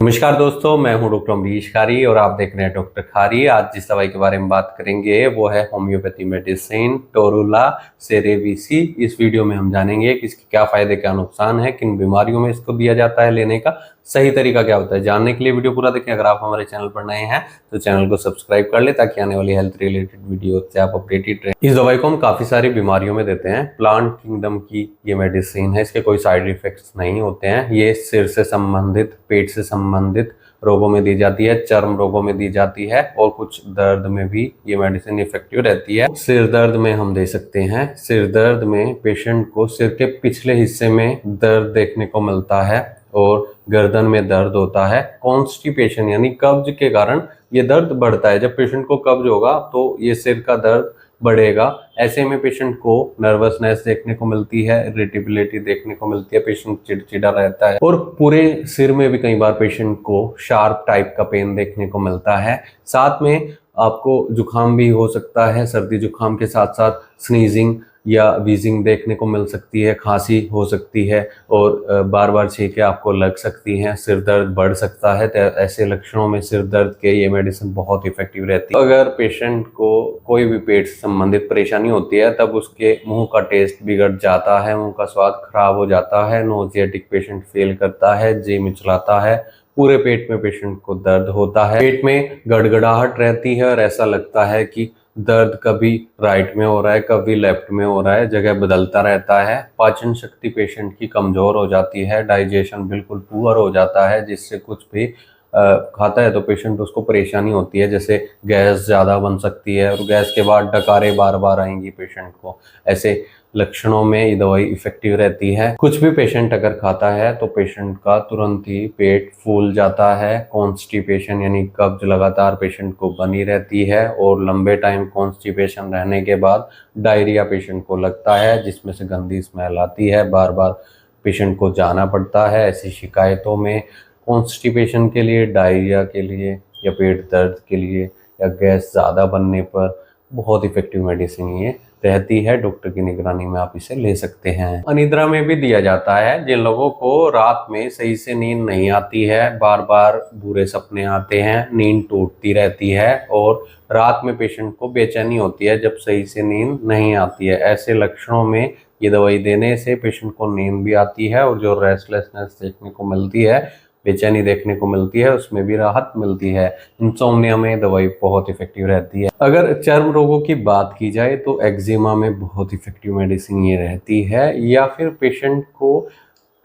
नमस्कार दोस्तों, मैं हूं डॉक्टर अमरीश खारी और आप देख रहे हैं डॉक्टर खारी। आज जिस दवाई के बारे में बात करेंगे वो है होम्योपैथी मेडिसिन टोरुला सेरेविसी। इस वीडियो में हम जानेंगे कि इसके क्या फायदे क्या नुकसान है, किन बीमारियों में इसको दिया जाता है, लेने का सही तरीका क्या होता है। जानने के लिए वीडियो पूरा देखें। अगर आप हमारे चैनल पर नए हैं तो चैनल को सब्सक्राइब कर ले ताकि आने वाली हेल्थ रिलेटेड वीडियो से आप अपडेटेड रहें। इस दवाई को हम काफी सारी बीमारियों में देते हैं। प्लांट किंगडम की ये मेडिसिन है, इसके कोई साइड इफेक्ट्स नहीं होते हैं। ये सिर से संबंधित, पेट से संबंधित रोगों में दी जाती है, चर्म रोगों में दी जाती है और कुछ दर्द में भी ये मेडिसिन इफेक्टिव रहती है। सिर दर्द में हम दे सकते हैं। सिर दर्द में पेशेंट को सिर के पिछले हिस्से में दर्द देखने को मिलता है और गर्दन में दर्द होता है। कॉन्स्टिपेशन यानी कब्ज के कारण ये दर्द बढ़ता है। जब पेशेंट को कब्ज होगा तो ये सिर का दर्द बढ़ेगा। ऐसे में पेशेंट को नर्वसनेस देखने को मिलती है, इरिटेबिलिटी देखने को मिलती है, पेशेंट चिड़चिड़ा रहता है और पूरे सिर में भी कई बार पेशेंट को शार्प टाइप का पेन देखने को मिलता है। साथ में आपको जुकाम भी हो सकता है। सर्दी जुकाम के साथ साथ स्नीजिंग या वीजिंग देखने को मिल सकती है, खांसी हो सकती है और बार बार छींकें आपको लग सकती हैं, सिर दर्द बढ़ सकता है। तो ऐसे लक्षणों में सिर दर्द के ये मेडिसिन बहुत इफेक्टिव रहती है। अगर पेशेंट को कोई भी पेट से संबंधित परेशानी होती है तब उसके मुंह का टेस्ट बिगड़ जाता है, मुंह का स्वाद खराब हो जाता है, नोजियाटिक पेशेंट फील करता है, जी मिचलाता है, पूरे पेट में पेशेंट को दर्द होता है, पेट में गड़गड़ाहट रहती है और ऐसा लगता है कि दर्द कभी राइट में हो रहा है, कभी लेफ्ट में हो रहा है, जगह बदलता रहता है। पाचन शक्ति पेशेंट की कमजोर हो जाती है, डाइजेशन बिल्कुल पुअर हो जाता है, जिससे कुछ भी खाता है तो पेशेंट उसको परेशानी होती है। जैसे गैस ज़्यादा बन सकती है और गैस के बाद डकारे बार बार आएंगी पेशेंट को। ऐसे लक्षणों में ये दवाई इफेक्टिव रहती है। कुछ भी पेशेंट अगर खाता है तो पेशेंट का तुरंत ही पेट फूल जाता है। कॉन्स्टिपेशन यानी कब्ज लगातार पेशेंट को बनी रहती है और लंबे टाइम कॉन्स्टिपेशन रहने के बाद डायरिया पेशेंट को लगता है, जिसमें से गंदी स्मेल आती है। बार बार पेशेंट को जाना पड़ता है। ऐसी शिकायतों में कॉन्स्टिपेशन के लिए, डायरिया के लिए या पेट दर्द के लिए या गैस ज़्यादा बनने पर बहुत इफेक्टिव मेडिसिन ये रहती है। डॉक्टर की निगरानी में आप इसे ले सकते हैं। अनिद्रा में भी दिया जाता है। जिन लोगों को रात में सही से नींद नहीं आती है, बार बार बुरे सपने आते हैं, नींद टूटती रहती है और रात में पेशेंट को बेचैनी होती है जब सही से नींद नहीं आती है, ऐसे लक्षणों में ये दवाई देने से पेशेंट को नींद भी आती है और जो रेस्टलेसनेस देखने को मिलती है, बेचैनी देखने को मिलती है, उसमें भी राहत मिलती है। इंसोम्निया में दवाई बहुत इफेक्टिव रहती है। अगर चर्म रोगों की बात की जाए तो एक्जिमा में बहुत इफेक्टिव मेडिसिन ये रहती है। या फिर पेशेंट को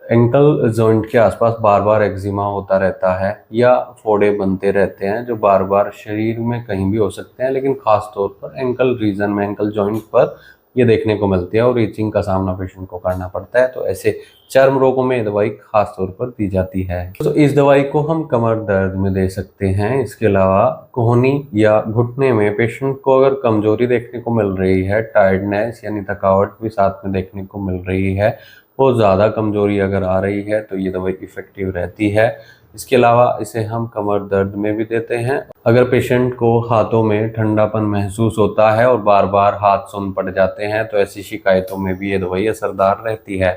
एंकल जॉइंट के आसपास बार बार एक्जिमा होता रहता है या फोड़े बनते रहते हैं जो बार बार शरीर में कहीं भी हो सकते हैं, लेकिन खास तौर पर एंकल रीजन में, एंकल जॉइंट पर ये देखने को मिलती है और रीचिंग का सामना पेशेंट को करना पड़ता है। तो ऐसे चर्म रोगों में ये दवाई खास तौर पर दी जाती है। तो इस दवाई को हम कमर दर्द में दे सकते हैं। इसके अलावा कोहनी या घुटने में पेशेंट को अगर कमजोरी देखने को मिल रही है, टायर्डनेस यानी थकावट भी साथ में देखने को मिल रही है, बहुत ज़्यादा कमजोरी अगर आ रही है तो ये दवाई इफेक्टिव रहती है। इसके अलावा इसे हम कमर दर्द में भी देते हैं। अगर पेशेंट को हाथों में ठंडापन महसूस होता है और बार बार हाथ सुन्न पड़ जाते हैं तो ऐसी शिकायतों में भी ये दवाई असरदार रहती है।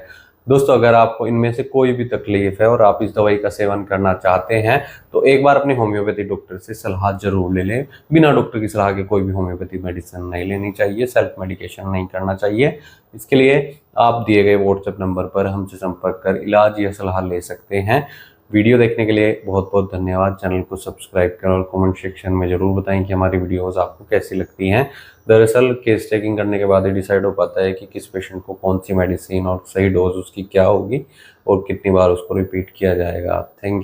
दोस्तों, अगर आपको इनमें से कोई भी तकलीफ है और आप इस दवाई का सेवन करना चाहते हैं तो एक बार अपने होम्योपैथी डॉक्टर से सलाह जरूर ले लें। बिना डॉक्टर की सलाह के कोई भी होम्योपैथी मेडिसिन नहीं लेनी चाहिए, सेल्फ मेडिकेशन नहीं करना चाहिए। इसके लिए आप दिए गए व्हाट्सएप नंबर पर हमसे संपर्क कर इलाज या सलाह ले सकते हैं। वीडियो देखने के लिए बहुत बहुत धन्यवाद। चैनल को सब्सक्राइब करें और कमेंट सेक्शन में ज़रूर बताएं कि हमारी वीडियोस आपको कैसी लगती हैं। दरअसल केस टेकिंग करने के बाद ही डिसाइड हो पाता है कि किस पेशेंट को कौन सी मेडिसिन और सही डोज उसकी क्या होगी और कितनी बार उसको रिपीट किया जाएगा। Thank you.